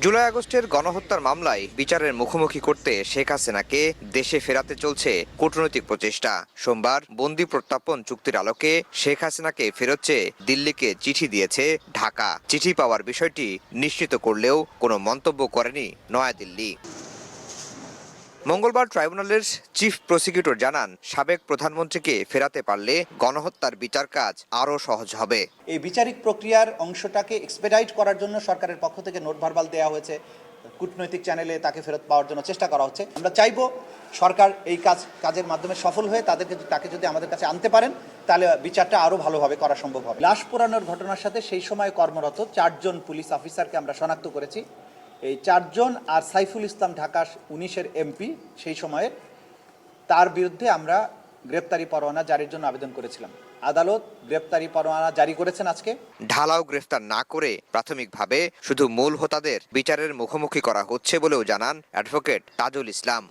জুলাই আগস্টের গণহত্যার মামলায় বিচারের মুখোমুখি করতে শেখ হাসিনাকে দেশে ফেরাতে চলছে কূটনৈতিক প্রচেষ্টা। সোমবার বন্দি প্রত্যাপন চুক্তির আলোকে শেখ হাসিনাকে ফেরত চেয়ে দিল্লিকে চিঠি দিয়েছে ঢাকা। চিঠি পাওয়ার বিষয়টি নিশ্চিত করলেও কোনো মন্তব্য করেনি নয়াদিল্লি। মঙ্গলবার ট্রাইব্যুনালের চিফ প্রসিকিউটর জানান, সাবেক প্রধানমন্ত্রীকে ফেরাতে পারলে গণহত্যার বিচার কাজ আরও সহজ হবে। এই বিচারিক প্রক্রিয়ার অংশটাকে এক্সপেডাইট করার জন্য সরকারের পক্ষ থেকে নোট ভার্বাল দেওয়া হয়েছে। কূটনৈতিক চ্যানেলে তাকে ফেরত পাওয়ার জন্য চেষ্টা করা হচ্ছে। আমরা চাইব সরকার এই কাজের মাধ্যমে সফল হয়ে তাকে যদি আমাদের কাছে আনতে পারেন, তাহলে বিচারটা আরও ভালোভাবে করা সম্ভব হবে। লাশ পোড়ানোর ঘটনার সাথে সেই সময় কর্মরত 4 জন পুলিশ অফিসারকে আমরা শনাক্ত করেছি। এই 4 জন আর সাইফুল ইসলাম ঢাকা 19-এর এমপি সেই সময়ে, তার বিরুদ্ধে আমরা গ্রেপ্তারি পরোয়ানা জারির জন্য আবেদন করেছিলাম। আদালত গ্রেপ্তারি পরোয়ানা জারি করেছেন আজকে। ঢালাও গ্রেফতার না করে প্রাথমিকভাবে শুধু মূল হোতাদের বিচারের মুখোমুখি করা হচ্ছে বলেও জানান অ্যাডভোকেট তাজুল ইসলাম।